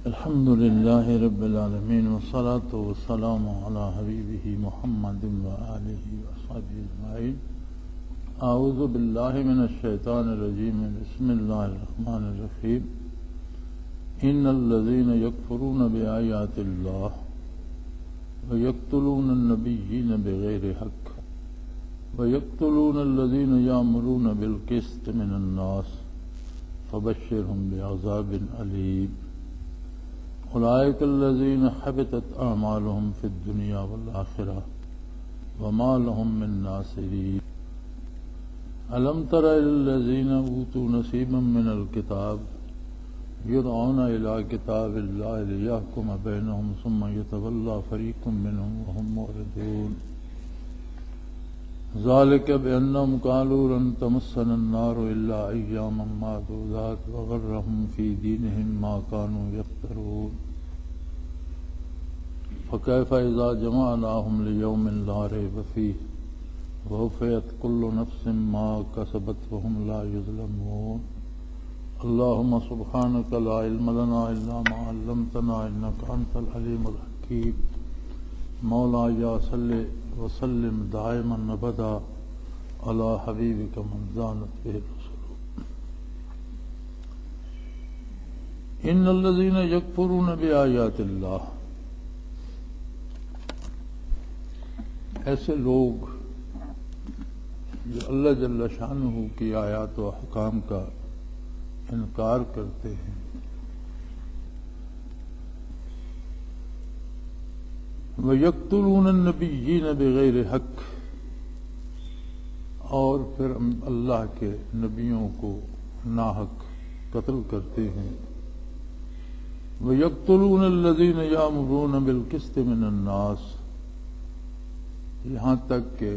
الحمد لله رب العالمين والصلاة والسلام على حبيبه محمد وآله وصحبه أجمعين. أعوذ بالله من الشيطان الرجيم. بسم الله الرحمن الرحيم. إن الذين يكفرون بآيات الله ويقتلون النبيين بغير حق ويقتلون الذين يأمرون بالقسط من الناس فبشرهم بعذاب أليم. أولئك الذين حبطت أعمالهم في الدنيا والآخرة وما لهم من ناصرين. ألم تر إلى الذين أوتوا نصيبا من الكتاب يدعون إلى كتاب الله ليحكم بينهم ثم يتولى فريق منهم وهم معرضون. ذلك بأنهم قالوا لن تمسنا النار إلا أياما معدودات وغرهم في دينهم ما كانوا يفترون. فكيف إذا جمعناهم ليوم لا ريب فيه ووفيت كل نفس ما كسبت وهم لا يظلمون. اللهم سبحانك لا علم لنا إلا ما علمتنا إنك أنت العليم الحكيم. مولاي صل وسلم دائما ابدا على حبيبك من زانت به الرسل. ان الذين يكفرون بآيات اللہ، ایسے لوگ جو اللہ جل شانہ کی آیات و احکام کا انکار کرتے ہیں، وَيَقْتُلُونَ النَّبِيِّينَ بِغَيْرِ حق، اور پھر اللہ کے نبیوں کو ناحق قتل کرتے ہیں. وَيَقْتُلُونَ الَّذِينَ يَأْمُرُونَ بِالْقِسْطِ مِنَ النَّاسِ، یہاں تک کہ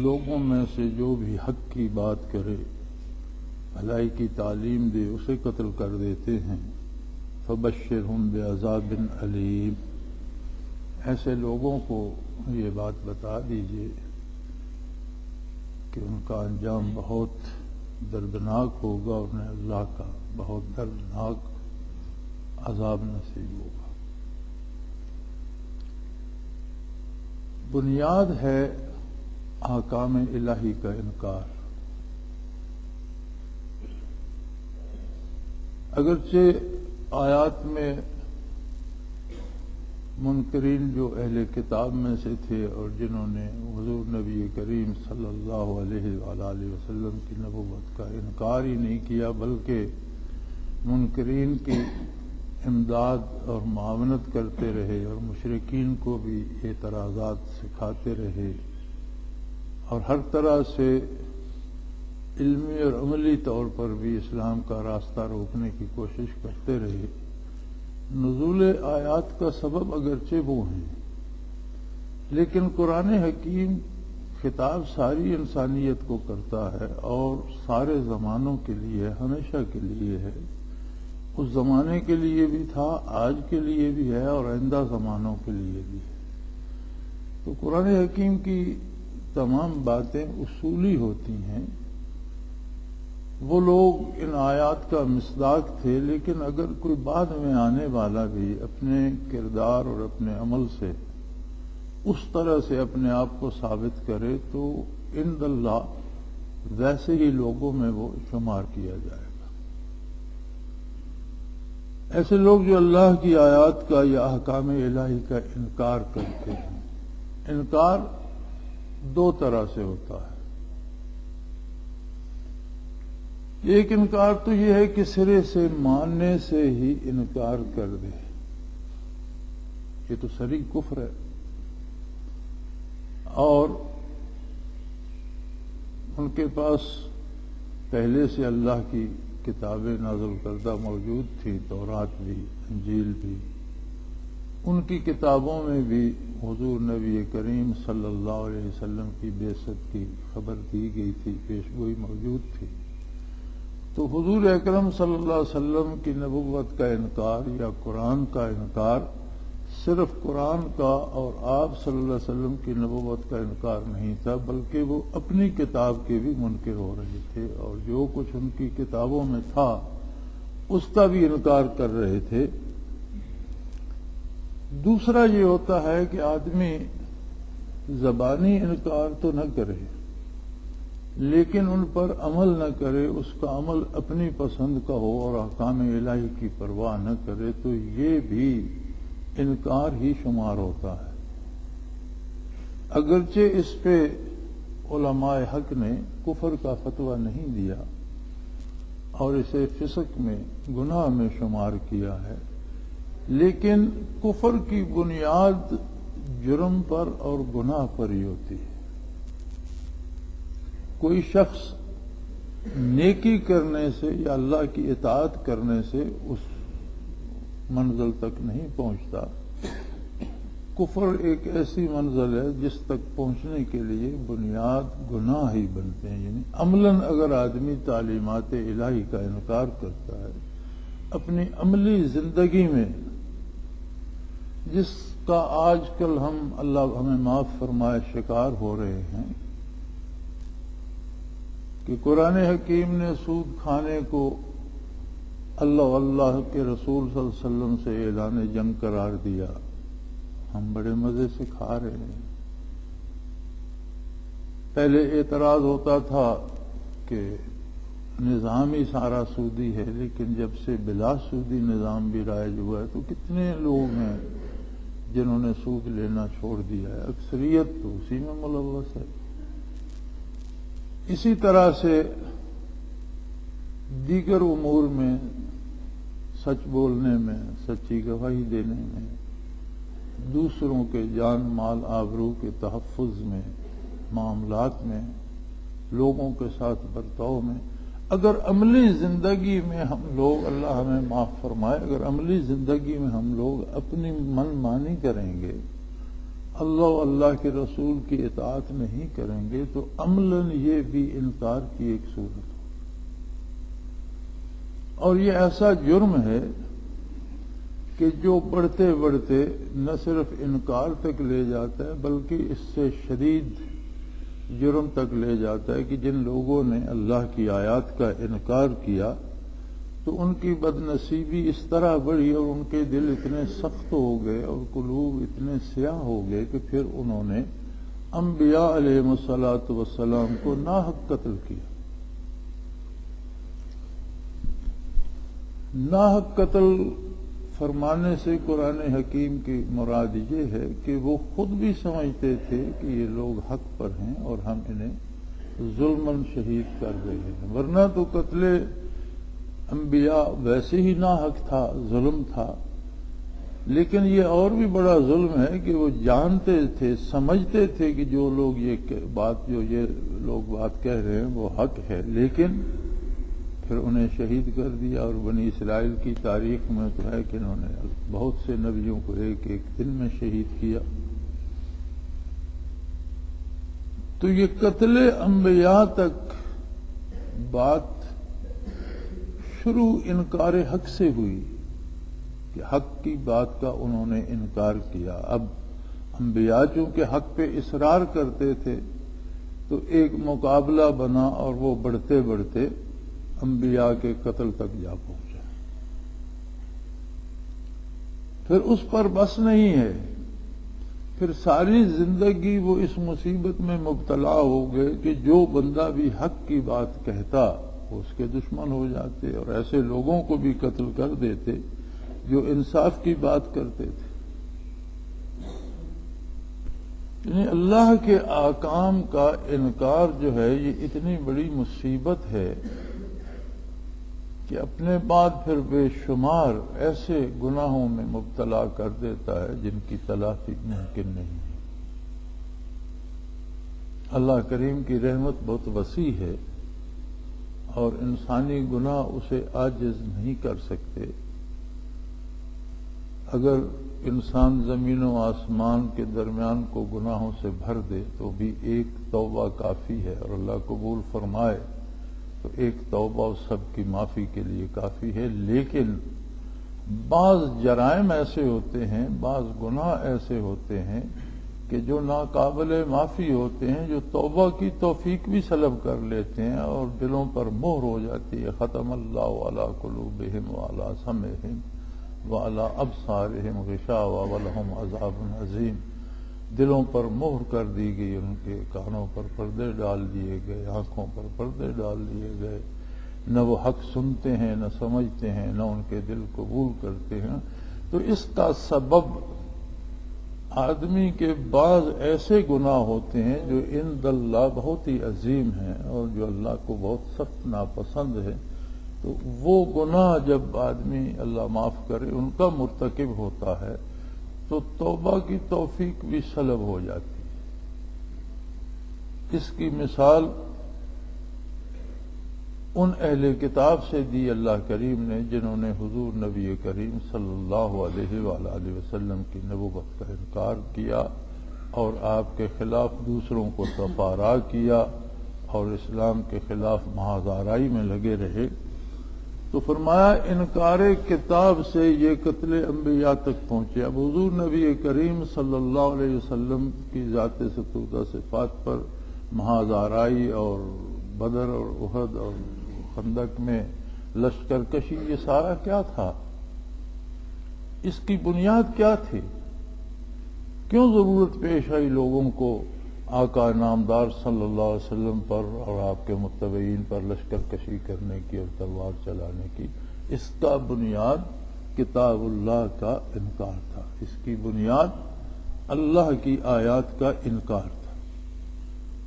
لوگوں میں سے جو بھی حق کی بات کرے، بھلائی کی تعلیم دے، اسے قتل کر دیتے ہیں. فَبَشِّرْهُم بِعَذَابٍ أَلِيمٍ، ایسے لوگوں کو یہ بات بتا دیجئے کہ ان کا انجام بہت دردناک ہوگا، انہیں اللہ کا بہت دردناک عذاب نصیب ہوگا. بنیاد ہے احکام الہی کا انکار. اگرچہ آیات میں منکرین جو اہل کتاب میں سے تھے اور جنہوں نے حضور نبی کریم صلی اللہ علیہ وآلہ وسلم کی نبوت کا انکار ہی نہیں کیا، بلکہ منکرین کی امداد اور معاونت کرتے رہے اور مشرکین کو بھی اعتراضات سکھاتے رہے اور ہر طرح سے علمی اور عملی طور پر بھی اسلام کا راستہ روکنے کی کوشش کرتے رہے. نزول آیات کا سبب اگرچہ وہ ہیں، لیکن قرآن حکیم خطاب ساری انسانیت کو کرتا ہے اور سارے زمانوں کے لیے، ہمیشہ کے لیے ہے. اس زمانے کے لیے بھی تھا، آج کے لیے بھی ہے اور آئندہ زمانوں کے لیے بھی ہے. تو قرآن حکیم کی تمام باتیں اصولی ہوتی ہیں. وہ لوگ ان آیات کا مصداق تھے، لیکن اگر کوئی بعد میں آنے والا بھی اپنے کردار اور اپنے عمل سے اس طرح سے اپنے آپ کو ثابت کرے تو عند اللہ ویسے ہی لوگوں میں وہ شمار کیا جائے گا. ایسے لوگ جو اللہ کی آیات کا یا احکام الہی کا انکار کرتے ہیں، انکار دو طرح سے ہوتا ہے. ایک انکار تو یہ ہے کہ سرے سے ماننے سے ہی انکار کر دے، یہ تو صریح کفر ہے. اور ان کے پاس پہلے سے اللہ کی کتابیں نازل کردہ موجود تھیں، تورات بھی، انجیل بھی. ان کی کتابوں میں بھی حضور نبی کریم صلی اللہ علیہ وسلم کی بعثت کی خبر دی گئی تھی، پیشگوئی موجود تھی. تو حضور اکرم صلی اللہ علیہ وسلم کی نبوت کا انکار یا قرآن کا انکار صرف قرآن کا اور آپ صلی اللہ علیہ وسلم کی نبوت کا انکار نہیں تھا، بلکہ وہ اپنی کتاب کے بھی منکر ہو رہے تھے، اور جو کچھ ان کی کتابوں میں تھا اس کا بھی انکار کر رہے تھے۔ دوسرا یہ ہوتا ہے کہ آدمی زبانی انکار تو نہ کرے لیکن ان پر عمل نہ کرے، اس کا عمل اپنی پسند کا ہو اور احکام الہی کی پرواہ نہ کرے، تو یہ بھی انکار ہی شمار ہوتا ہے۔ اگرچہ اس پہ علماء حق نے کفر کا فتویٰ نہیں دیا اور اسے فسق میں، گناہ میں شمار کیا ہے، لیکن کفر کی بنیاد جرم پر اور گناہ پر ہی ہوتی ہے۔ کوئی شخص نیکی کرنے سے یا اللہ کی اطاعت کرنے سے اس منزل تک نہیں پہنچتا۔ کفر ایک ایسی منزل ہے جس تک پہنچنے کے لیے بنیاد گناہ ہی بنتے ہیں، یعنی عملاً اگر آدمی تعلیمات الہی کا انکار کرتا ہے اپنی عملی زندگی میں، جس کا آج کل ہم اللہ ہمیں معاف فرمائے شکار ہو رہے ہیں کہ قرآن حکیم نے سود کھانے کو اللہ کے رسول صلی اللہ علیہ وسلم سے اعلان جنگ قرار دیا، ہم بڑے مزے سے کھا رہے ہیں۔ پہلے اعتراض ہوتا تھا کہ نظام ہی سارا سودی ہے، لیکن جب سے بلا سودی نظام بھی رائج ہوا ہے تو کتنے لوگ ہیں جنہوں نے سود لینا چھوڑ دیا ہے، اکثریت تو اسی میں ملوث ہے۔ اسی طرح سے دیگر امور میں، سچ بولنے میں، سچی گواہی دینے میں، دوسروں کے جان مال آبرو کے تحفظ میں، معاملات میں، لوگوں کے ساتھ برتاؤ میں، اگر عملی زندگی میں ہم لوگ، اللہ ہمیں معاف فرمائے، اگر عملی زندگی میں ہم لوگ اپنی من مانی کریں گے، اللہ کے رسول کی اطاعت نہیں کریں گے، تو عملاً یہ بھی انکار کی ایک صورت ہو، اور یہ ایسا جرم ہے کہ جو بڑھتے بڑھتے نہ صرف انکار تک لے جاتا ہے بلکہ اس سے شدید جرم تک لے جاتا ہے کہ جن لوگوں نے اللہ کی آیات کا انکار کیا تو ان کی بدنصیبی اس طرح بڑھی اور ان کے دل اتنے سخت ہو گئے اور قلوب اتنے سیاہ ہو گئے کہ پھر انہوں نے انبیاء علیہ الصلوۃ والسلام کو ناحق قتل کیا۔ ناحق قتل فرمانے سے قرآن حکیم کی مراد یہ ہے کہ وہ خود بھی سمجھتے تھے کہ یہ لوگ حق پر ہیں اور ہم انہیں ظلماً شہید کر رہے ہیں، ورنہ تو قتل انبیاء ویسے ہی ناحق تھا، ظلم تھا، لیکن یہ اور بھی بڑا ظلم ہے کہ وہ جانتے تھے، سمجھتے تھے کہ جو لوگ یہ بات کہہ رہے ہیں وہ حق ہے، لیکن پھر انہیں شہید کر دیا۔ اور بنی اسرائیل کی تاریخ میں تو ہے کہ انہوں نے بہت سے نبیوں کو ایک ایک دن میں شہید کیا۔ تو یہ قتل انبیاء تک بات شروع انکار حق سے ہوئی کہ حق کی بات کا انہوں نے انکار کیا۔ اب انبیاء چونکہ حق پہ اصرار کرتے تھے تو ایک مقابلہ بنا اور وہ بڑھتے بڑھتے انبیاء کے قتل تک جا پہنچا۔ پھر اس پر بس نہیں ہے، پھر ساری زندگی وہ اس مصیبت میں مبتلا ہو گئے کہ جو بندہ بھی حق کی بات کہتا وہ اس کے دشمن ہو جاتے اور ایسے لوگوں کو بھی قتل کر دیتے جو انصاف کی بات کرتے تھے۔ یعنی اللہ کے احکام کا انکار جو ہے یہ اتنی بڑی مصیبت ہے کہ اپنے بعد پھر بے شمار ایسے گناہوں میں مبتلا کر دیتا ہے جن کی تلافی ممکن نہیں ہے۔ اللہ کریم کی رحمت بہت وسیع ہے اور انسانی گناہ اسے عاجز نہیں کر سکتے۔ اگر انسان زمین و آسمان کے درمیان کو گناہوں سے بھر دے تو بھی ایک توبہ کافی ہے، اور اللہ قبول فرمائے تو ایک توبہ اس سب کی معافی کے لیے کافی ہے۔ لیکن بعض جرائم ایسے ہوتے ہیں، بعض گناہ ایسے ہوتے ہیں کہ جو ناقابل معافی ہوتے ہیں، جو توبہ کی توفیق بھی سلب کر لیتے ہیں اور دلوں پر مہر ہو جاتی ہے، ختم اللہ علی قلوبہم وعلی سمعہم وعلی ابصارہم غشاوہ ولہم عذاب عظیم، دلوں پر مہر کر دی گئی، ان کے کانوں پر پردے ڈال دیے گئے، آنکھوں پر پردے ڈال دیے گئے، نہ وہ حق سنتے ہیں، نہ سمجھتے ہیں، نہ ان کے دل قبول کرتے ہیں۔ تو اس کا سبب آدمی کے بعض ایسے گناہ ہوتے ہیں جو عند اللہ بہت ہی عظیم ہیں اور جو اللہ کو بہت سخت ناپسند ہے، تو وہ گناہ جب آدمی اللہ معاف کرے ان کا مرتکب ہوتا ہے تو توبہ کی توفیق بھی سلب ہو جاتی ہے۔ اس کی مثال ان اہل کتاب سے دی اللہ کریم نے جنہوں نے حضور نبی کریم صلی اللہ علیہ وآلہ وسلم کی نبوت کا انکار کیا اور آپ کے خلاف دوسروں کو تفارع کیا اور اسلام کے خلاف محاذ آرائی میں لگے رہے۔ تو فرمایا انکار کتاب سے یہ قتل انبیاء تک پہنچے۔ اب حضور نبی کریم صلی اللہ علیہ وسلم کی ذات ستودہ صفات پر محاذ آرائی اور بدر اور احد اور خندق میں لشکر کشی، یہ سارا کیا تھا؟ اس کی بنیاد کیا تھی؟ کیوں ضرورت پیش آئی لوگوں کو آقا نامدار صلی اللہ علیہ وسلم پر اور آپ کے متبعین پر لشکر کشی کرنے کی اور تلوار چلانے کی؟ اس کا بنیاد کتاب اللہ کا انکار تھا، اس کی بنیاد اللہ کی آیات کا انکار تھا۔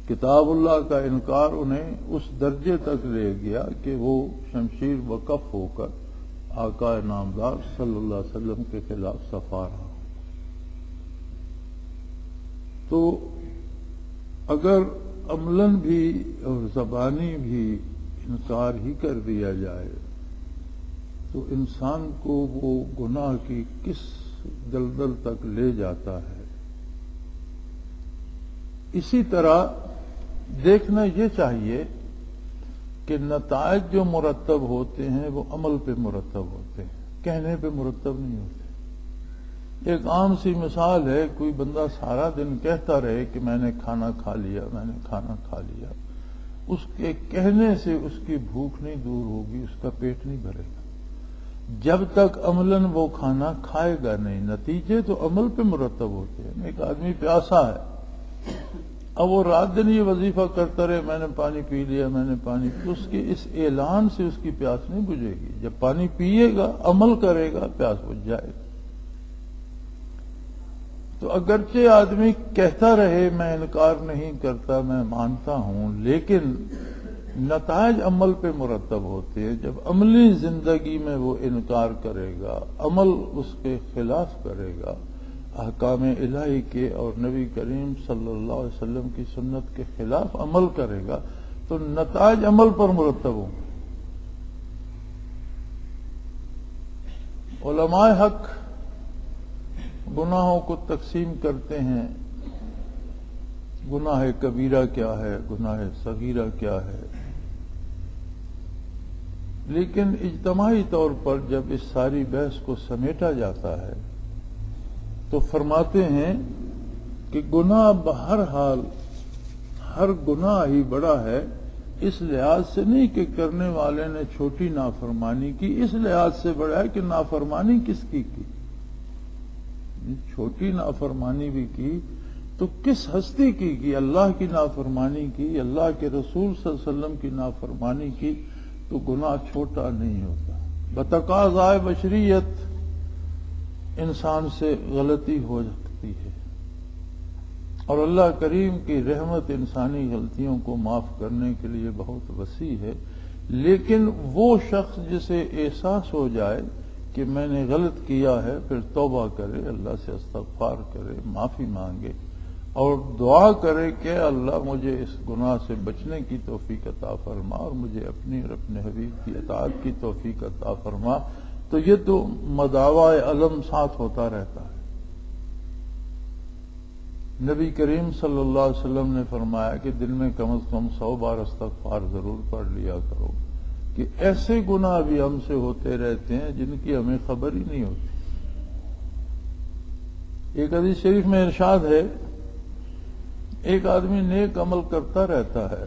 کتاب اللہ کا انکار انہیں اس درجے تک لے گیا کہ وہ شمشیر وقف ہو کر آقا نامدار صلی اللہ علیہ وسلم کے خلاف صفا رہا۔ تو اگر عملاً بھی اور زبانی بھی انکار ہی کر دیا جائے تو انسان کو وہ گناہ کی کس دلدل تک لے جاتا ہے۔ اسی طرح دیکھنا یہ چاہیے کہ نتائج جو مرتب ہوتے ہیں وہ عمل پہ مرتب ہوتے ہیں، کہنے پہ مرتب نہیں ہوتے۔ ایک عام سی مثال ہے، کوئی بندہ سارا دن کہتا رہے کہ میں نے کھانا کھا لیا، میں نے کھانا کھا لیا، اس کے کہنے سے اس کی بھوک نہیں دور ہوگی، اس کا پیٹ نہیں بھرے گا جب تک عملاً وہ کھانا کھائے گا نہیں۔ نتیجے تو عمل پہ مرتب ہوتے ہیں۔ ایک آدمی پیاسا ہے، اب وہ رات دن یہ وظیفہ کرتا رہے میں نے پانی پی لیا، میں نے پانی پی، اس کے اس اعلان سے اس کی پیاس نہیں بجھے گی۔ جب پانی پیے گا، عمل کرے گا، پیاس بجھ جائے گا۔ تو اگرچہ آدمی کہتا رہے میں انکار نہیں کرتا، میں مانتا ہوں، لیکن نتائج عمل پہ مرتب ہوتے ہیں۔ جب عملی زندگی میں وہ انکار کرے گا، عمل اس کے خلاف کرے گا، احکام الہی کے اور نبی کریم صلی اللہ علیہ وسلم کی سنت کے خلاف عمل کرے گا تو نتائج عمل پر مرتب ہوں گے۔ علماء حق گناہوں کو تقسیم کرتے ہیں، گناہ کبیرہ کیا ہے، گناہ صغیرہ کیا ہے، لیکن اجتماعی طور پر جب اس ساری بحث کو سمیٹا جاتا ہے تو فرماتے ہیں کہ گناہ بہرحال ہر گناہ ہی بڑا ہے، اس لحاظ سے نہیں کہ کرنے والے نے چھوٹی نافرمانی کی، اس لحاظ سے بڑا ہے کہ نافرمانی کس کی چھوٹی نافرمانی بھی کی تو کس ہستی کی اللہ کی نافرمانی کی، اللہ کے رسول صلی اللہ علیہ وسلم کی نافرمانی کی، تو گناہ چھوٹا نہیں ہوتا۔ بتقاضائے بشریت انسان سے غلطی ہو سکتی ہے اور اللہ کریم کی رحمت انسانی غلطیوں کو معاف کرنے کے لیے بہت وسیع ہے، لیکن وہ شخص جسے احساس ہو جائے کہ میں نے غلط کیا ہے، پھر توبہ کرے، اللہ سے استغفار کرے، معافی مانگے اور دعا کرے کہ اللہ مجھے اس گناہ سے بچنے کی توفیق عطا فرما اور مجھے اپنی اور اپنے حبیب کی اطاعت کی توفیق عطا فرما، تو یہ تو مداوع علم ساتھ ہوتا رہتا ہے۔ نبی کریم صلی اللہ علیہ وسلم نے فرمایا کہ دن میں کم از کم 100 بار استغفار ضرور پڑھ لیا کرو، کہ ایسے گناہ بھی ہم سے ہوتے رہتے ہیں جن کی ہمیں خبر ہی نہیں ہوتی۔ ایک حدیث شریف میں ارشاد ہے ایک آدمی نیک عمل کرتا رہتا ہے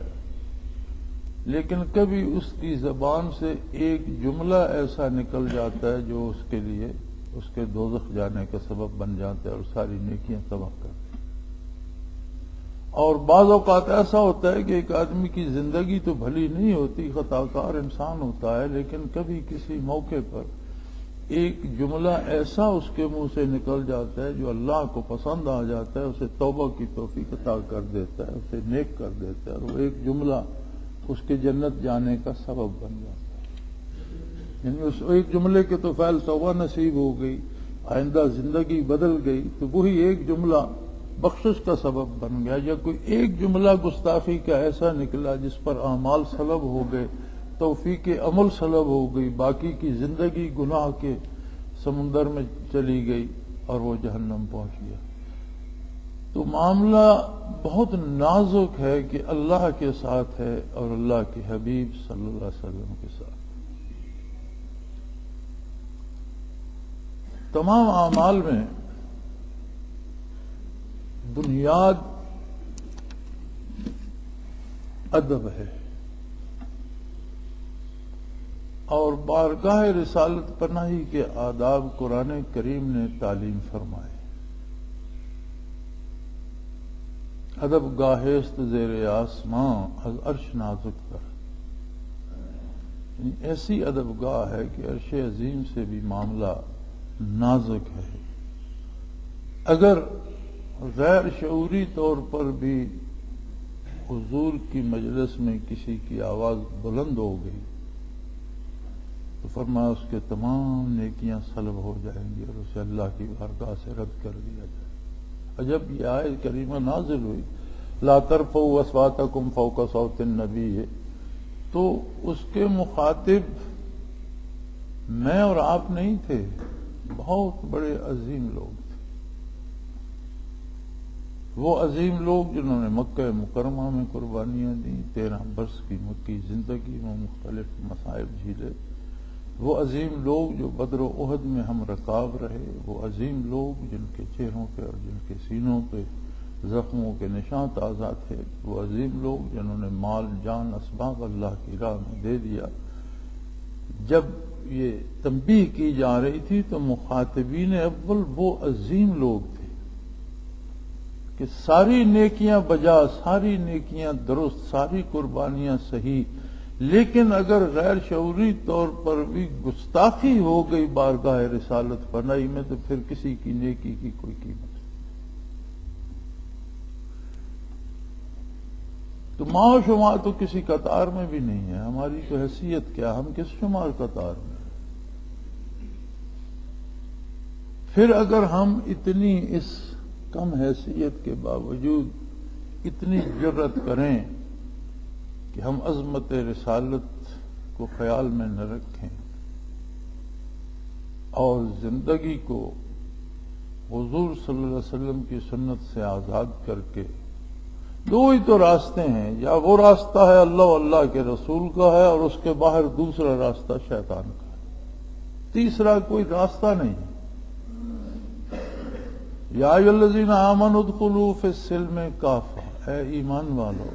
لیکن کبھی اس کی زبان سے ایک جملہ ایسا نکل جاتا ہے جو اس کے لیے اس کے دوزخ جانے کا سبب بن جاتا ہے اور ساری نیکیاں تباہ کرتے ہیں۔ اور بعض اوقات ایسا ہوتا ہے کہ ایک آدمی کی زندگی تو بھلی نہیں ہوتی، خطا کار انسان ہوتا ہے، لیکن کبھی کسی موقع پر ایک جملہ ایسا اس کے منہ سے نکل جاتا ہے جو اللہ کو پسند آ جاتا ہے، اسے توبہ کی توفیق عطا کر دیتا ہے، اسے نیک کر دیتا ہے، اور وہ ایک جملہ اس کے جنت جانے کا سبب بن جاتا ہے۔ یعنی اس ایک جملے کے تو فعل توبہ نصیب ہو گئی، آئندہ زندگی بدل گئی، تو وہی ایک جملہ بخشش کا سبب بن گیا، یا کوئی ایک جملہ گستاخی کا ایسا نکلا جس پر اعمال سلب ہو گئے، توفیق عمل سلب ہو گئی، باقی کی زندگی گناہ کے سمندر میں چلی گئی اور وہ جہنم پہنچ گیا۔ تو معاملہ بہت نازک ہے کہ اللہ کے ساتھ ہے اور اللہ کے حبیب صلی اللہ علیہ وسلم کے ساتھ۔ تمام اعمال میں بنیاد ادب ہے، اور بارگاہ رسالت پناہی کے آداب قرآن کریم نے تعلیم فرمائے۔ ادب گاہست زیر آسماں از عرش نازک تر، یعنی ایسی ادب گاہ ہے کہ عرش عظیم سے بھی معاملہ نازک ہے۔ اگر غیر شعوری طور پر بھی حضور کی مجلس میں کسی کی آواز بلند ہو گئی تو فرمایا اس کے تمام نیکیاں سلب ہو جائیں گی اور اسے اللہ کی بارگاہ سے رد کر دیا جائے۔ جب یہ آیت کریمہ نازل ہوئی لا ترفعوا اصواتکم فوق صوت النبی، تو اس کے مخاطب میں اور آپ نہیں تھے، بہت بڑے عظیم لوگ تھے، وہ عظیم لوگ جنہوں نے مکہ مکرمہ میں قربانیاں دیں، 13 برس کی مکی زندگی میں مختلف مصائب جھیلے، وہ عظیم لوگ جو بدر و احد میں ہم رکاب رہے، وہ عظیم لوگ جن کے چہروں پہ اور جن کے سینوں پہ زخموں کے نشان تازہ تھے، وہ عظیم لوگ جنہوں نے مال جان اسباب اللہ کی راہ میں دے دیا۔ جب یہ تنبیہ کی جا رہی تھی تو مخاطبین اول وہ عظیم لوگ تھے کہ ساری نیکیاں بجا، ساری نیکیاں درست، ساری قربانیاں صحیح، لیکن اگر غیر شعوری طور پر بھی گستاخی ہو گئی بارگاہ رسالت پناہی میں تو پھر کسی کی نیکی کی کوئی قیمت نہیں۔ تو ماں و شمار تو کسی قطار میں بھی نہیں ہے، ہماری تو حیثیت کیا، ہم کس شمار قطار میں۔ پھر اگر ہم اتنی اس کم حیثیت کے باوجود اتنی جرأت کریں کہ ہم عظمت رسالت کو خیال میں نہ رکھیں اور زندگی کو حضور صلی اللہ علیہ وسلم کی سنت سے آزاد کر کے، دو ہی تو راستے ہیں، یا وہ راستہ ہے اللہ و اللہ کے رسول کا ہے اور اس کے باہر دوسرا راستہ شیطان کا ہے، تیسرا کوئی راستہ نہیں۔ یا ایھا الذین آمنوا ادخلوا فی السلم کافہ، اے ایمان والو۔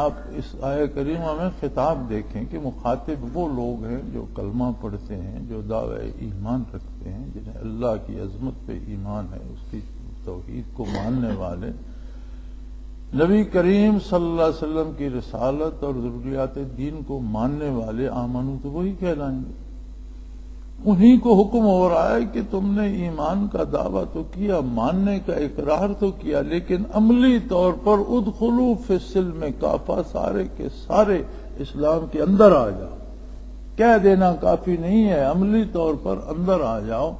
آپ اس آیہ کریمہ میں خطاب دیکھیں کہ مخاطب وہ لوگ ہیں جو کلمہ پڑھتے ہیں، جو دعوی ایمان رکھتے ہیں، جنہیں اللہ کی عظمت پہ ایمان ہے، اس کی توحید کو ماننے والے، نبی کریم صلی اللہ علیہ وسلم کی رسالت اور ضروریات دین کو ماننے والے آمنو تو وہی کہلائیں گے۔ انہی کو حکم ہو رہا ہے کہ تم نے ایمان کا دعویٰ تو کیا، ماننے کا اقرار تو کیا، لیکن عملی طور پر ادخلوا فی السلم کافہ، سارے کے سارے اسلام کے اندر آ جاؤ۔ کہہ دینا کافی نہیں ہے، عملی طور پر اندر آ جاؤ،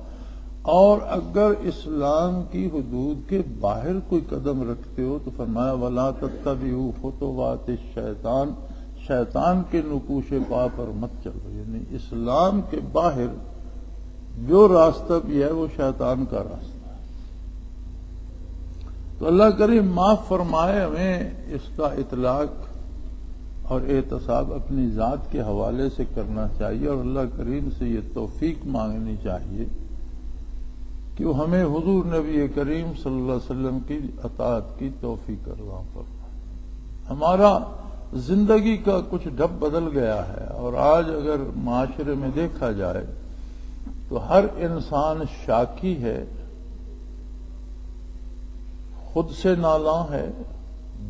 اور اگر اسلام کی حدود کے باہر کوئی قدم رکھتے ہو تو فرمایا وَلَا تَتَّبِعُوا خُطُوَاتِ الشَّيْطَانِ، شیطان کے نقوش پا پر مت چلو، یعنی اسلام کے باہر جو راستہ بھی ہے وہ شیطان کا راستہ ہے۔ تو اللہ کریم معاف فرمائے، ہمیں اس کا اطلاق اور احتساب اپنی ذات کے حوالے سے کرنا چاہیے، اور اللہ کریم سے یہ توفیق مانگنی چاہیے کہ وہ ہمیں حضور نبی کریم صلی اللہ علیہ وسلم کی اطاعت کی توفیق عطا فرمائے۔ ہمارا زندگی کا کچھ ڈھب بدل گیا ہے، اور آج اگر معاشرے میں دیکھا جائے تو ہر انسان شاکی ہے، خود سے نالاں ہے،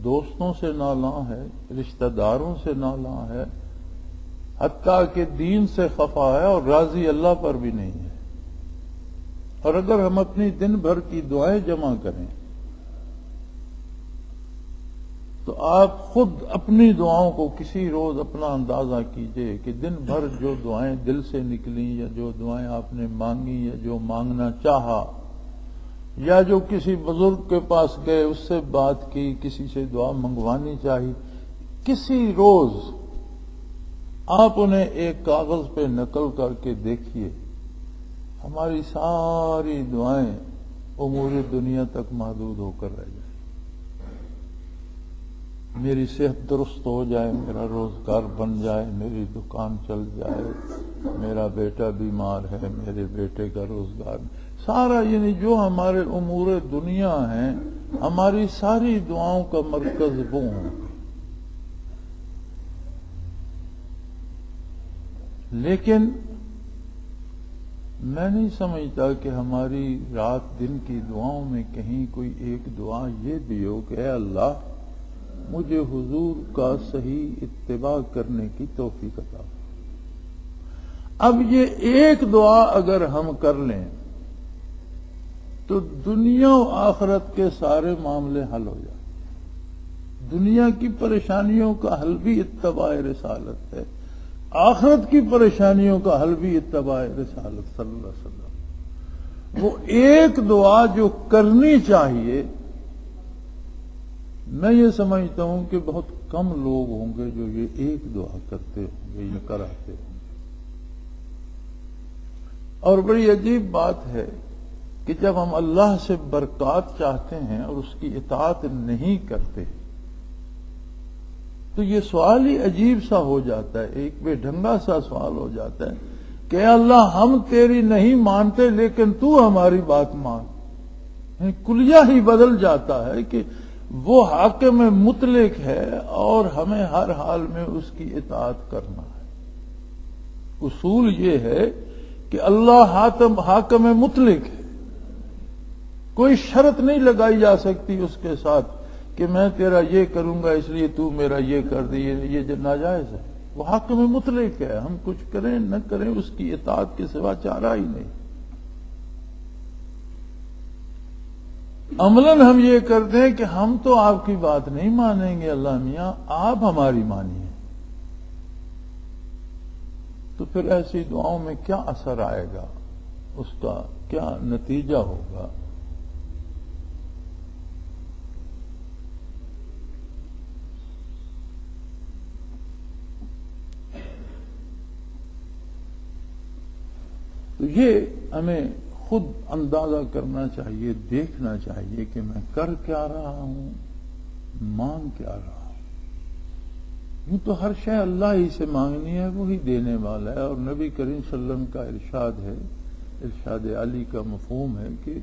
دوستوں سے نالاں ہے، رشتہ داروں سے نالاں ہے، حتیٰ کہ دین سے خفا ہے اور راضی اللہ پر بھی نہیں ہے۔ اور اگر ہم اپنی دن بھر کی دعائیں جمع کریں تو آپ خود اپنی دعاؤں کو کسی روز اپنا اندازہ کیجئے کہ دن بھر جو دعائیں دل سے نکلیں، یا جو دعائیں آپ نے مانگی، یا جو مانگنا چاہا، یا جو کسی بزرگ کے پاس گئے اس سے بات کی، کسی سے دعا منگوانی چاہی، کسی روز آپ انہیں ایک کاغذ پہ نقل کر کے دیکھیے، ہماری ساری دعائیں امور دنیا تک محدود ہو کر رہ جائیں۔ میری صحت درست ہو جائے، میرا روزگار بن جائے، میری دکان چل جائے، میرا بیٹا بیمار ہے، میرے بیٹے کا روزگار، سارا یعنی جو ہمارے امور دنیا ہیں، ہماری ساری دعاؤں کا مرکز وہ ہوں گے۔ لیکن میں نہیں سمجھتا کہ ہماری رات دن کی دعاؤں میں کہیں کوئی ایک دعا یہ بھی ہو کہ اے اللہ مجھے حضور کا صحیح اتباع کرنے کی توفیق عطا۔ اب یہ ایک دعا اگر ہم کر لیں تو دنیا و آخرت کے سارے معاملے حل ہو جائیں۔ دنیا کی پریشانیوں کا حل بھی اتباع رسالت ہے، آخرت کی پریشانیوں کا حل بھی اتباع رسالت صلی اللہ علیہ وسلم۔ وہ ایک دعا جو کرنی چاہیے، میں یہ سمجھتا ہوں کہ بہت کم لوگ ہوں گے جو یہ ایک دعا کرتے ہوں گے، یہ کراتے ہوں گے۔ اور بڑی عجیب بات ہے کہ جب ہم اللہ سے برکات چاہتے ہیں اور اس کی اطاعت نہیں کرتے تو یہ سوال ہی عجیب سا ہو جاتا ہے، ایک بے ڈھنگا سا سوال ہو جاتا ہے کہ اے اللہ ہم تیری نہیں مانتے لیکن تو ہماری بات مان۔ کلیہ ہی بدل جاتا ہے کہ وہ حاکم مطلق ہے اور ہمیں ہر حال میں اس کی اطاعت کرنا ہے۔ اصول یہ ہے کہ اللہ حاکم مطلق ہے، کوئی شرط نہیں لگائی جا سکتی اس کے ساتھ کہ میں تیرا یہ کروں گا اس لیے تو میرا یہ کر دے، یہ ناجائز ہے۔ وہ حاکم مطلق ہے، ہم کچھ کریں نہ کریں اس کی اطاعت کے سوا چارہ ہی نہیں۔ عملاً ہم یہ کرتے ہیں کہ ہم تو آپ کی بات نہیں مانیں گے اللہ میاں، آپ ہماری مانیے۔ تو پھر ایسی دعاؤں میں کیا اثر آئے گا، اس کا کیا نتیجہ ہوگا؟ تو یہ ہمیں خود اندازہ کرنا چاہیے، دیکھنا چاہیے کہ میں کر کیا رہا ہوں، مانگ کیا رہا ہوں۔ یوں تو ہر شے اللہ ہی سے مانگنی ہے، وہی دینے والا ہے۔ اور نبی کریم صلی اللہ علیہ وسلم کا ارشاد ہے، ارشاد علی کا مفہوم ہے کہ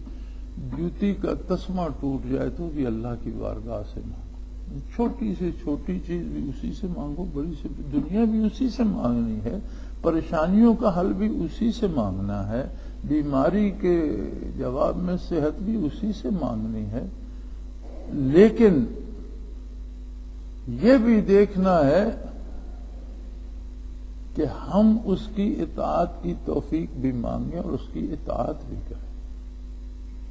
جوتی کا تسمہ ٹوٹ جائے تو بھی اللہ کی بارگاہ سے مانگو، چھوٹی سے چھوٹی چیز بھی اسی سے مانگو، بڑی سے دنیا بھی اسی سے مانگنی ہے، پریشانیوں کا حل بھی اسی سے مانگنا ہے، بیماری کے جواب میں صحت بھی اسی سے مانگنی ہے۔ لیکن یہ بھی دیکھنا ہے کہ ہم اس کی اطاعت کی توفیق بھی مانگیں اور اس کی اطاعت بھی کریں۔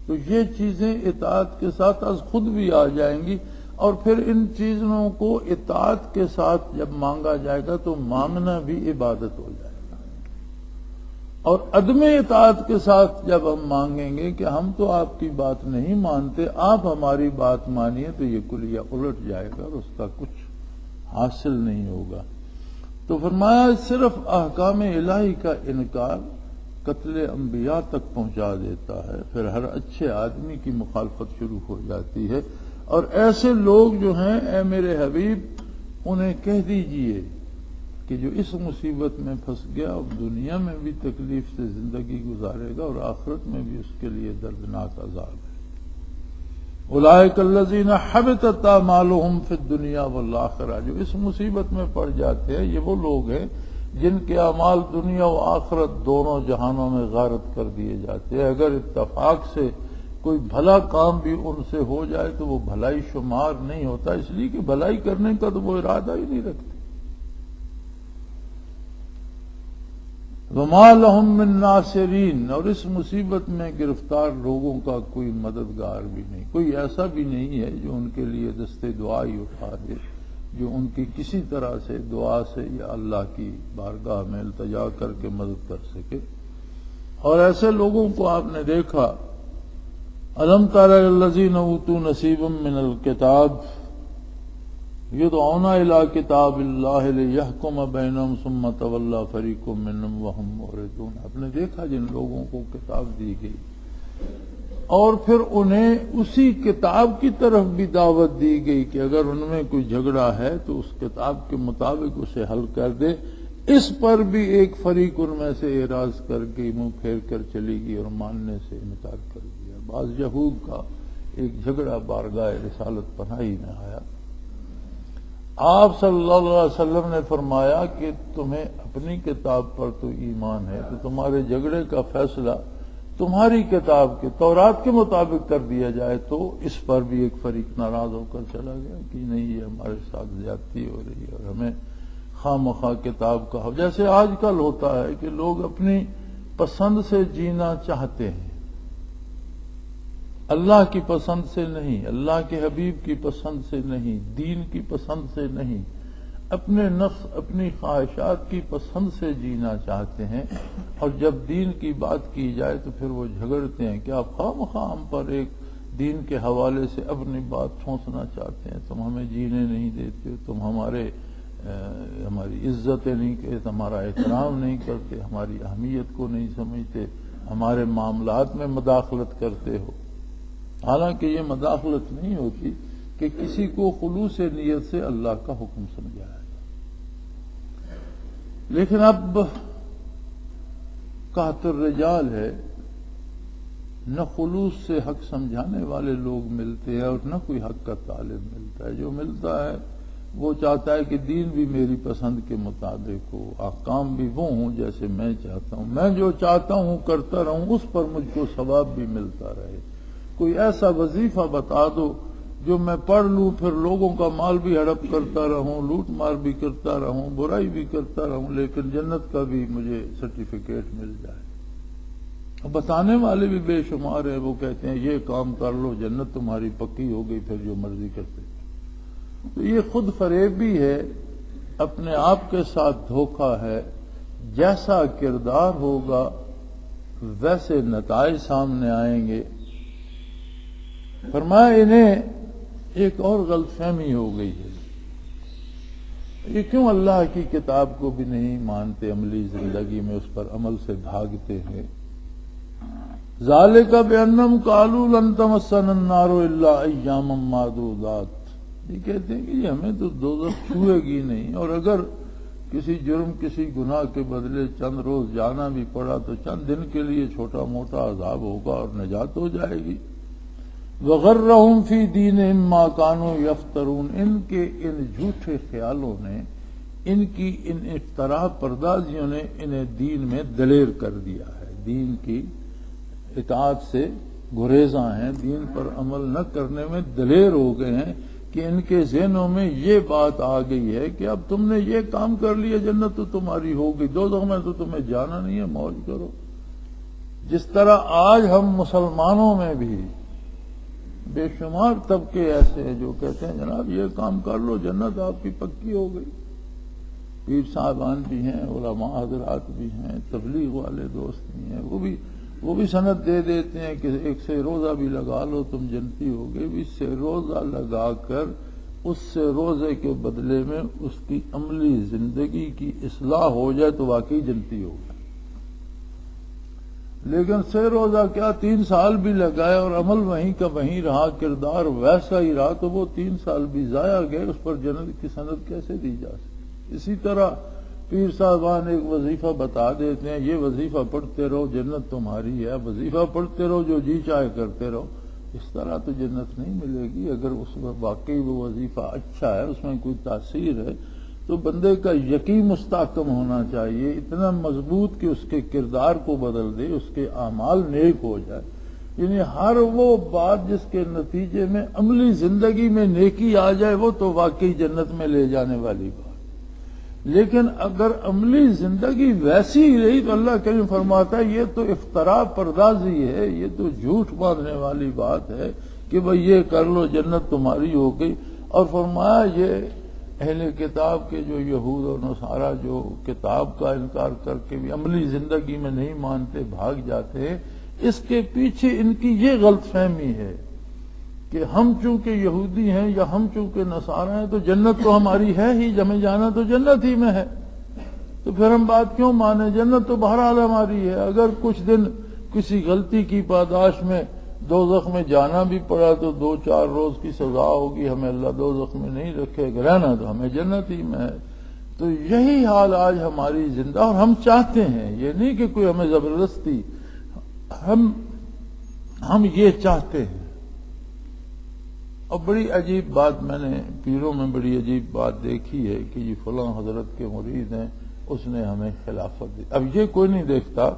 تو یہ چیزیں اطاعت کے ساتھ از خود بھی آ جائیں گی، اور پھر ان چیزوں کو اطاعت کے ساتھ جب مانگا جائے گا تو مانگنا بھی عبادت ہو جائے گا۔ اور عدم اطاعت کے ساتھ جب ہم مانگیں گے کہ ہم تو آپ کی بات نہیں مانتے، آپ ہماری بات مانیے، تو یہ کلیہ الٹ جائے گا اور اس کا کچھ حاصل نہیں ہوگا۔ تو فرمایا صرف احکام الہی کا انکار قتل انبیاء تک پہنچا دیتا ہے، پھر ہر اچھے آدمی کی مخالفت شروع ہو جاتی ہے۔ اور ایسے لوگ جو ہیں اے میرے حبیب انہیں کہہ دیجئے کہ کہ جو اس مصیبت میں پھنس گیا اب دنیا میں بھی تکلیف سے زندگی گزارے گا اور آخرت میں بھی اس کے لیے دردناک عذاب ہے۔ اولئک الذین حبطت اعمالهم فی الدنیا والآخرہ، جو اس مصیبت میں پڑ جاتے ہیں یہ وہ لوگ ہیں جن کے اعمال دنیا و آخرت دونوں جہانوں میں غارت کر دیے جاتے ہیں۔ اگر اتفاق سے کوئی بھلا کام بھی ان سے ہو جائے تو وہ بھلائی شمار نہیں ہوتا، اس لیے کہ بھلائی کرنے کا تو وہ ارادہ ہی نہیں رکھتے۔ وَمَا لَهُم مِّن نَاصِرِينَ، اور اس مصیبت میں گرفتار لوگوں کا کوئی مددگار بھی نہیں، کوئی ایسا بھی نہیں ہے جو ان کے لیے دستے دعا ہی اٹھا دے، جو ان کی کسی طرح سے دعا سے یا اللہ کی بارگاہ میں التجا کر کے مدد کر سکے۔ اور ایسے لوگوں کو آپ نے دیکھا، أَلَمْ تَرَ الَّذِينَ أُوتُوا نَصِيبًا مِّنَ الْكِتَابِ يُدْعَوْنَ إِلَىٰ كِتَابِ اللَّهِ لِيَحْكُمَ بَيْنَهُمْ ثُمَّ تَوَلَّىٰ فَرِيقٌ مِّنْهُمْ وَهُمْ مُعْرِضُونَ۔ آپ نے دیکھا جن لوگوں کو کتاب دی گئی اور پھر انہیں اسی کتاب کی طرف بھی دعوت دی گئی کہ اگر ان میں کوئی جھگڑا ہے تو اس کتاب کے مطابق اسے حل کر دے، اس پر بھی ایک فریق ان میں سے اعراض کر کے منہ پھیر کر چلی گئی اور ماننے سے انکار کر دیا۔ بعض یہود کا ایک جھگڑا بارگاہ رسالت پناہی میں آیا، آپ صلی اللہ علیہ وسلم نے فرمایا کہ تمہیں اپنی کتاب پر تو ایمان ہے تو تمہارے جھگڑے کا فیصلہ تمہاری کتاب کے تورات کے مطابق کر دیا جائے، تو اس پر بھی ایک فریق ناراض ہو کر چلا گیا کہ نہیں یہ ہمارے ساتھ زیادتی ہو رہی ہے اور ہمیں خواہ مخواہ کتاب کا ہو۔ جیسے آج کل ہوتا ہے کہ لوگ اپنی پسند سے جینا چاہتے ہیں، اللہ کی پسند سے نہیں، اللہ کے حبیب کی پسند سے نہیں، دین کی پسند سے نہیں، اپنے نفس اپنی خواہشات کی پسند سے جینا چاہتے ہیں، اور جب دین کی بات کی جائے تو پھر وہ جھگڑتے ہیں کہ آپ خواہ مخواہ ہم پر ایک دین کے حوالے سے اپنی بات ٹھونسنا چاہتے ہیں، تم ہمیں جینے نہیں دیتے، تم ہماری عزتیں نہیں کرتے، ہمارا احترام نہیں کرتے، ہماری اہمیت کو نہیں سمجھتے، ہمارے معاملات میں مداخلت کرتے ہو۔ حالانکہ یہ مداخلت نہیں ہوتی کہ کسی کو خلوص نیت سے اللہ کا حکم سمجھایا جائے، لیکن اب قحط الرجال ہے، نہ خلوص سے حق سمجھانے والے لوگ ملتے ہیں اور نہ کوئی حق کا طالب ملتا ہے۔ جو ملتا ہے وہ چاہتا ہے کہ دین بھی میری پسند کے مطابق ہو، احکام بھی وہ ہوں جیسے میں چاہتا ہوں، میں جو چاہتا ہوں کرتا رہوں، اس پر مجھ کو ثواب بھی ملتا رہے۔ کوئی ایسا وظیفہ بتا دو جو میں پڑھ لوں، پھر لوگوں کا مال بھی ہڑپ کرتا رہوں، لوٹ مار بھی کرتا رہوں، برائی بھی کرتا رہوں، لیکن جنت کا بھی مجھے سرٹیفکیٹ مل جائے۔ بتانے والے بھی بے شمار ہیں، وہ کہتے ہیں یہ کام کر لو جنت تمہاری پکی ہو گئی، پھر جو مرضی کرتے۔ تو یہ خود فریب بھی ہے، اپنے آپ کے ساتھ دھوکہ ہے۔ جیسا کردار ہوگا ویسے نتائج سامنے آئیں گے۔ فرمایا انہیں ایک اور غلط فہمی ہو گئی ہے، یہ کیوں اللہ کی کتاب کو بھی نہیں مانتے، عملی زندگی میں اس پر عمل سے بھاگتے ہیں۔ ذالک بأنہم قالوا لن تمسنا النار الا ایاما معدودات، یہ کہتے ہیں کہ یہ ہمیں تو دوزخ چھوئے گی نہیں، اور اگر کسی جرم کسی گناہ کے بدلے چند روز جانا بھی پڑا تو چند دن کے لیے چھوٹا موٹا عذاب ہوگا اور نجات ہو جائے گی۔ وغرہم فی دینہم ما کانوا یفترون، ان کے ان جھوٹے خیالوں نے، ان کی ان افتراء پردازیوں نے انہیں دین میں دلیر کر دیا ہے، دین کی اطاعت سے گریزاں ہیں، دین پر عمل نہ کرنے میں دلیر ہو گئے ہیں، کہ ان کے ذہنوں میں یہ بات آ گئی ہے کہ اب تم نے یہ کام کر لیا جنت تو تمہاری ہو گئی، دوزخ میں تو تمہیں جانا نہیں ہے، موج کرو۔ جس طرح آج ہم مسلمانوں میں بھی بے شمار طبقے ایسے ہیں جو کہتے ہیں جناب یہ کام کر لو جنت آپ کی پکی ہو گئی۔ پیر صاحبان بھی ہیں، علماء حضرات بھی ہیں، تبلیغ والے دوست بھی ہیں، وہ بھی سند دے دیتے ہیں کہ ایک سے روزہ بھی لگا لو تم جنتی ہو گئے۔ بھی سے روزہ لگا کر اس سے روزے کے بدلے میں اس کی عملی زندگی کی اصلاح ہو جائے تو واقعی جنتی ہو گئے، لیکن سے روزہ کیا 3 سال بھی لگائے اور عمل وہیں کا وہیں رہا، کردار ویسا ہی رہا، تو وہ 3 سال بھی ضائع گئے، اس پر جنت کی سند کیسے دی جا سکتی؟ اسی طرح پیر صاحبان ایک وظیفہ بتا دیتے ہیں، یہ وظیفہ پڑھتے رہو جنت تمہاری ہے، وظیفہ پڑھتے رہو جو جی چاہے کرتے رہو، اس طرح تو جنت نہیں ملے گی۔ اگر اس میں واقعی وہ وظیفہ اچھا ہے، اس میں کوئی تاثیر ہے، تو بندے کا یقین مستحکم ہونا چاہیے، اتنا مضبوط کہ اس کے کردار کو بدل دے، اس کے اعمال نیک ہو جائے۔ یعنی ہر وہ بات جس کے نتیجے میں عملی زندگی میں نیکی آ جائے، وہ تو واقعی جنت میں لے جانے والی بات۔ لیکن اگر عملی زندگی ویسی ہی رہی تو اللہ کریم فرماتا ہے یہ تو افتراء پردازی ہے، یہ تو جھوٹ باندھنے والی بات ہے کہ بھئی یہ کر لو جنت تمہاری ہو گئی۔ اور فرمایا یہ اہل کتاب کے جو یہود اور نصارہ جو کتاب کا انکار کر کے بھی عملی زندگی میں نہیں مانتے، بھاگ جاتے ہیں، اس کے پیچھے ان کی یہ غلط فہمی ہے کہ ہم چونکہ یہودی ہیں یا ہم چونکہ نصارہ ہیں تو جنت تو ہماری ہے ہی، جمع جانا تو جنت ہی میں ہے، تو پھر ہم بات کیوں مانیں؟ جنت تو بہرحال ہماری ہے۔ اگر کچھ دن کسی غلطی کی پاداش میں دوزخ میں جانا بھی پڑا تو 2-4 روز کی سزا ہوگی، ہمیں اللہ دوزخ میں نہیں رکھے گا، رہنا تو ہمیں جنت ہی میں ہے۔ تو یہی حال آج ہماری زندہ، اور ہم چاہتے ہیں، یہ نہیں کہ کوئی ہمیں زبردستی، ہم یہ چاہتے ہیں۔ اور بڑی عجیب بات میں نے پیروں میں بڑی عجیب بات دیکھی ہے کہ یہ فلاں حضرت کے مرید ہیں، اس نے ہمیں خلافت دی۔ اب یہ کوئی نہیں دیکھتا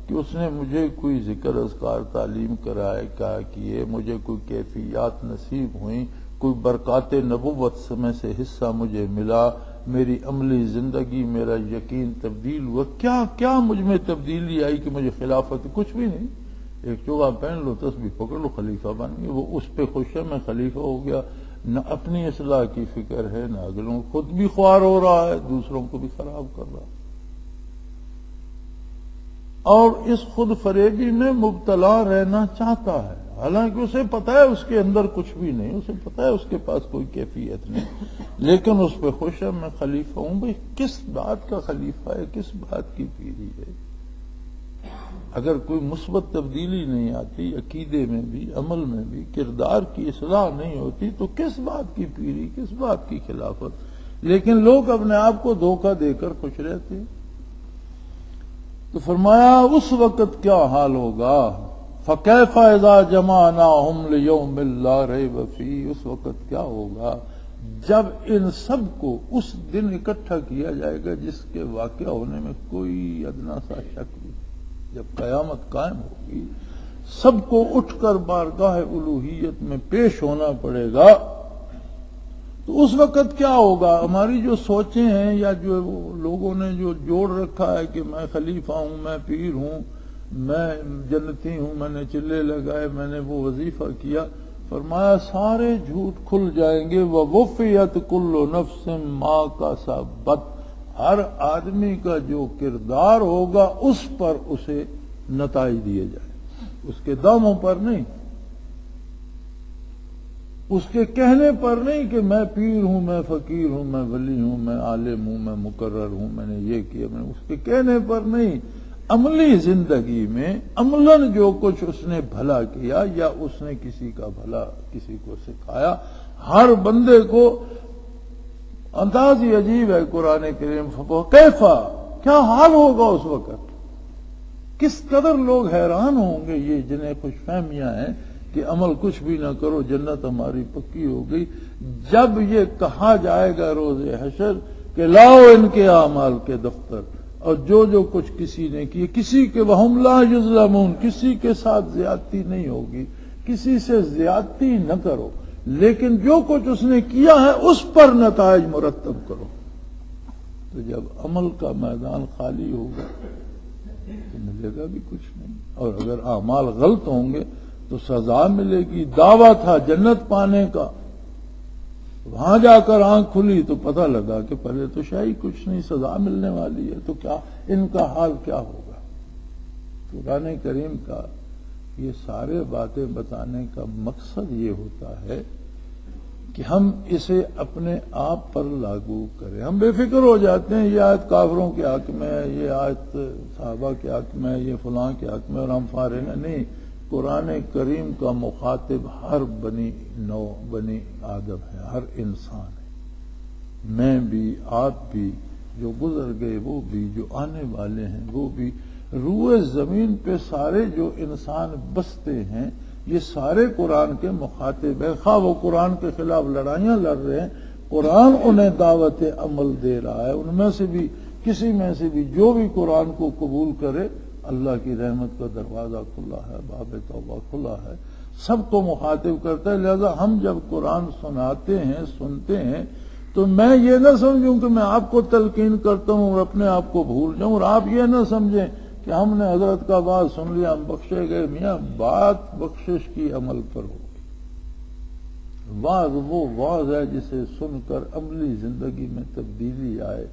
کہ اس نے مجھے کوئی ذکر اذکار تعلیم کرائے، کیا کیے، مجھے کوئی کیفیات نصیب ہوئیں، کوئی برکات نبوت میں سے حصہ مجھے ملا، میری عملی زندگی، میرا یقین تبدیل ہوا۔ کیا مجھ میں تبدیلی آئی کہ مجھے خلافت؟ کچھ بھی نہیں۔ ایک چوغا پہن لو، تسبیح پکڑ لو، خلیفہ بن گئے۔ وہ اس پہ خوش ہے، میں خلیفہ ہو گیا، نہ اپنی اصلاح کی فکر ہے، نہ اگلوں، خود بھی خوار ہو رہا ہے، دوسروں کو بھی خراب کر رہا ہے، اور اس خود فریبی میں مبتلا رہنا چاہتا ہے، حالانکہ اسے پتا ہے اس کے اندر کچھ بھی نہیں، اسے پتا ہے اس کے پاس کوئی کیفیت نہیں، لیکن اس پہ خوش ہے میں خلیفہ ہوں۔ بھئی کس بات کا خلیفہ ہے، کس بات کی پیری ہے؟ اگر کوئی مثبت تبدیلی نہیں آتی عقیدے میں بھی، عمل میں بھی، کردار کی اصلاح نہیں ہوتی، تو کس بات کی پیری، کس بات کی خلافت؟ لیکن لوگ اپنے آپ کو دھوکہ دے کر خوش رہتے ہیں۔ تو فرمایا اس وقت کیا حال ہوگا، فَكَيْفَ إِذَا جَمَعْنَاهُمْ لِيَوْمٍ لَا رَيْبَ فِيهِ، اس وقت کیا ہوگا جب ان سب کو اس دن اکٹھا کیا جائے گا جس کے واقع ہونے میں کوئی ادنا سا شک نہیں۔ جب قیامت قائم ہوگی، سب کو اٹھ کر بارگاہ الوہیت میں پیش ہونا پڑے گا، تو اس وقت کیا ہوگا؟ ہماری جو سوچیں ہیں یا جو لوگوں نے جو جوڑ رکھا ہے کہ میں خلیفہ ہوں، میں پیر ہوں، میں جنتی ہوں، میں نے چلے لگائے، میں نے وہ وظیفہ کیا، فرمایا سارے جھوٹ کھل جائیں گے۔ وَوُفِّيَتْ كُلُّ نَفْسٍ مَا كَسَبَتْ، ہر آدمی کا جو کردار ہوگا اس پر اسے نتائج دیے جائیں، اس کے داموں پر نہیں، اس کے کہنے پر نہیں کہ میں پیر ہوں، میں فقیر ہوں، میں ولی ہوں، میں عالم ہوں، میں مقرر ہوں، میں نے یہ کیا، میں اس کے کہنے پر نہیں، عملی زندگی میں عملاً جو کچھ اس نے بھلا کیا یا اس نے کسی کا بھلا کسی کو سکھایا، ہر بندے کو انداز ہی عجیب ہے قرآن کریم۔ کیفا، کیا حال ہوگا اس وقت، کس قدر لوگ حیران ہوں گے، یہ جنہیں خوش فہمیاں ہیں کہ عمل کچھ بھی نہ کرو جنت ہماری پکی ہو گئی، جب یہ کہا جائے گا روز حشر کہ لاؤ ان کے اعمال کے دفتر، اور جو کچھ کسی نے کیے، کسی کے وہم لا یظلمون، کسی کے ساتھ زیادتی نہیں ہوگی، کسی سے زیادتی نہ کرو، لیکن جو کچھ اس نے کیا ہے اس پر نتائج مرتب کرو۔ تو جب عمل کا میدان خالی ہوگا تو ملے گا بھی کچھ نہیں، اور اگر اعمال غلط ہوں گے تو سزا ملے گی۔ دعویٰ تھا جنت پانے کا، وہاں جا کر آنکھ کھلی تو پتہ لگا کہ پہلے تو شاید کچھ نہیں، سزا ملنے والی ہے، تو کیا ان کا حال کیا ہوگا؟ قرآن کریم کا یہ سارے باتیں بتانے کا مقصد یہ ہوتا ہے کہ ہم اسے اپنے آپ پر لاگو کریں۔ ہم بے فکر ہو جاتے ہیں، یہ آیت کافروں کے حق میں ہے، یہ آیت صحابہ کے حق میں ہے، یہ فلاں کے حق میں، اور ہم فارغ ہیں۔ نہیں، قرآن کریم کا مخاطب ہر بنی آدم ہے، ہر انسان ہے، میں بھی، آپ بھی، جو گزر گئے وہ بھی، جو آنے والے ہیں وہ بھی، روئے زمین پہ سارے جو انسان بستے ہیں یہ سارے قرآن کے مخاطب ہیں، خواہ وہ قرآن کے خلاف لڑائیاں لڑ رہے ہیں، قرآن انہیں دعوت عمل دے رہا ہے۔ ان میں سے بھی کسی میں سے بھی جو بھی قرآن کو قبول کرے، اللہ کی رحمت کا دروازہ کھلا ہے، باب توبہ کھلا ہے، سب کو مخاطب کرتا ہے۔ لہذا ہم جب قرآن سناتے ہیں، سنتے ہیں، تو میں یہ نہ سمجھوں کہ میں آپ کو تلقین کرتا ہوں اور اپنے آپ کو بھول جاؤں، اور آپ یہ نہ سمجھیں کہ ہم نے حضرت کا بات سن لیا ہم بخشے گئے۔ میاں بات بخشش کی عمل پر ہوگی۔ واعظ وہ واعظ ہے جسے سن کر عملی زندگی میں تبدیلی آئے۔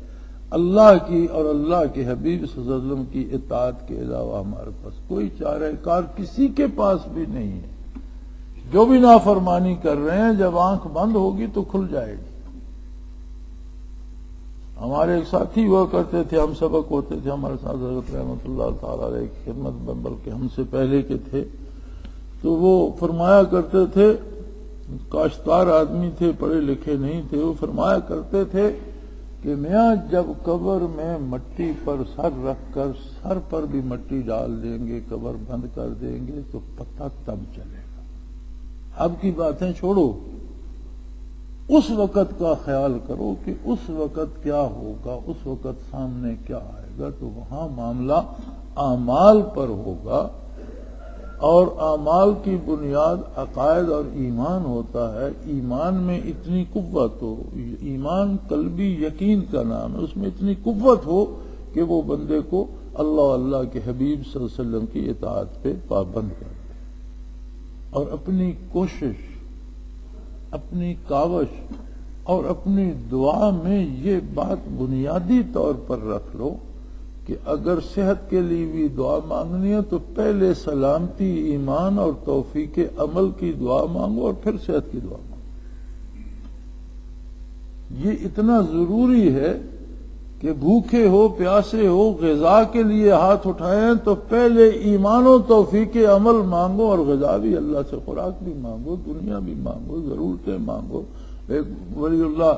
اللہ کی اور اللہ کے حبیب صلی اللہ علیہ وسلم کی اطاعت کے علاوہ ہمارے پاس کوئی چارہ کار کسی کے پاس بھی نہیں ہے۔ جو بھی نافرمانی کر رہے ہیں جب آنکھ بند ہوگی تو کھل جائے گی۔ ہمارے ایک ساتھی ہوا کرتے تھے، ہم سبق ہوتے تھے ہمارے ساتھ، حضرت رحمۃ اللہ تعالی علیہ کی خدمت میں، بلکہ ہم سے پہلے کے تھے، تو وہ فرمایا کرتے تھے، کاشتکار آدمی تھے، پڑھے لکھے نہیں تھے، وہ فرمایا کرتے تھے کہ میاں جب قبر میں مٹی پر سر رکھ کر سر پر بھی مٹی ڈال دیں گے، قبر بند کر دیں گے تو پتہ تب چلے گا۔ اب کی باتیں چھوڑو، اس وقت کا خیال کرو کہ اس وقت کیا ہوگا، اس وقت سامنے کیا آئے گا، تو وہاں معاملہ اعمال پر ہوگا، اور اعمال کی بنیاد عقائد اور ایمان ہوتا ہے۔ ایمان میں اتنی قوت ہو، ایمان قلبی یقین کا نام ہے، اس میں اتنی قوت ہو کہ وہ بندے کو اللہ کے حبیب صلی اللہ علیہ وسلم کی اطاعت پہ پابند کر دے، اور اپنی کوشش، اپنی کاوش اور اپنی دعا میں یہ بات بنیادی طور پر رکھ لو کہ اگر صحت کے لیے بھی دعا مانگنی ہے تو پہلے سلامتی، ایمان اور توفیق عمل کی دعا مانگو اور پھر صحت کی دعا مانگو۔ یہ اتنا ضروری ہے کہ بھوکے ہو، پیاسے ہو، غذا کے لیے ہاتھ اٹھائیں تو پہلے ایمان و توفیق عمل مانگو، اور غذا بھی اللہ سے، خوراک بھی مانگو، دنیا بھی مانگو، ضرورتیں مانگو۔ ایک ولی اللہ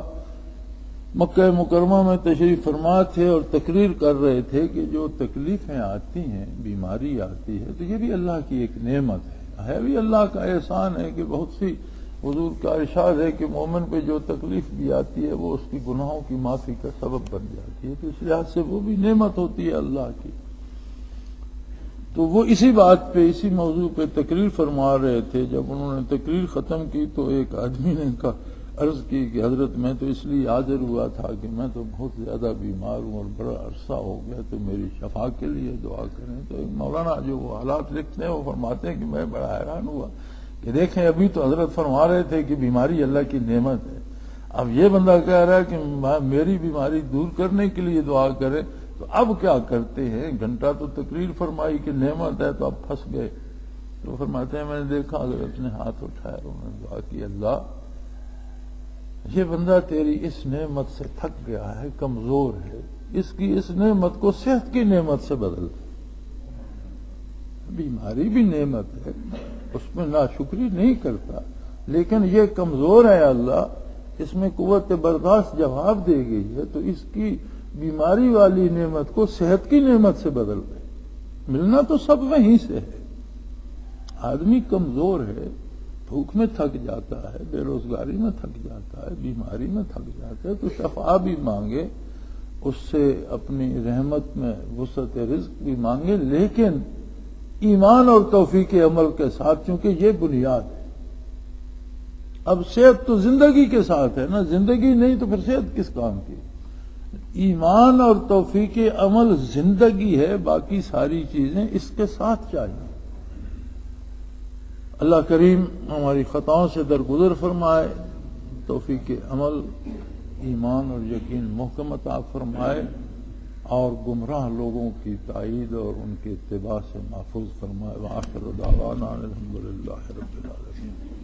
مکہ مکرمہ میں تشریف فرما تھے اور تقریر کر رہے تھے کہ جو تکلیفیں آتی ہیں، بیماری آتی ہے، تو یہ بھی اللہ کی ایک نعمت ہے بھی اللہ کا احسان ہے کہ بہت سی، حضور کا ارشاد ہے کہ مومن پہ جو تکلیف بھی آتی ہے وہ اس کی گناہوں کی معافی کا سبب بن جاتی ہے، تو اس لحاظ سے وہ بھی نعمت ہوتی ہے اللہ کی۔ تو وہ اسی بات پہ، اسی موضوع پہ تقریر فرما رہے تھے۔ جب انہوں نے تقریر ختم کی تو ایک آدمی نے عرض کی کہ حضرت میں تو اس لیے حاضر ہوا تھا کہ میں تو بہت زیادہ بیمار ہوں اور بڑا عرصہ ہو گیا، تو میری شفا کے لیے دعا کریں۔ تو ایک مولانا جو وہ حالات لکھتے ہیں وہ فرماتے ہیں کہ میں بڑا حیران ہوا کہ دیکھیں ابھی تو حضرت فرما رہے تھے کہ بیماری اللہ کی نعمت ہے، اب یہ بندہ کہہ رہا ہے کہ میری بیماری دور کرنے کے لیے دعا کرے، تو اب کیا کرتے ہیں؟ گھنٹہ تو تقریر فرمائی کہ نعمت ہے تو اب پھنس گئے۔ تو فرماتے ہیں میں نے دیکھا حضرت نے ہاتھ اٹھایا، انہوں نے دعا کی، اللہ یہ بندہ تیری اس نعمت سے تھک گیا ہے، کمزور ہے، اس کی اس نعمت کو صحت کی نعمت سے بدل دے۔ بیماری بھی نعمت ہے، اس میں ناشکری نہیں کرتا، لیکن یہ کمزور ہے اللہ، اس میں قوت برداشت جواب دے گئی ہے، تو اس کی بیماری والی نعمت کو صحت کی نعمت سے بدل دے۔ ملنا تو سب وہیں سے ہے۔ آدمی کمزور ہے، بھوک میں تھک جاتا ہے، بے روزگاری میں تھک جاتا ہے، بیماری میں تھک جاتا ہے، تو شفا بھی مانگے، اس سے اپنی رحمت میں وسعت رزق بھی مانگے، لیکن ایمان اور توفیق عمل کے ساتھ، چونکہ یہ بنیاد ہے۔ اب صحت تو زندگی کے ساتھ ہے نا، زندگی نہیں تو پھر صحت کس کام کی؟ ایمان اور توفیق عمل زندگی ہے، باقی ساری چیزیں اس کے ساتھ چاہیے۔ اللہ کریم ہماری خطاؤں سے درگزر فرمائے، توفیق عمل، ایمان اور یقین محکم عطا فرمائے، اور گمراہ لوگوں کی تائید اور ان کے اتباع سے محفوظ فرمائے۔ وآخر دعوانا الحمدللہ رب العالمین۔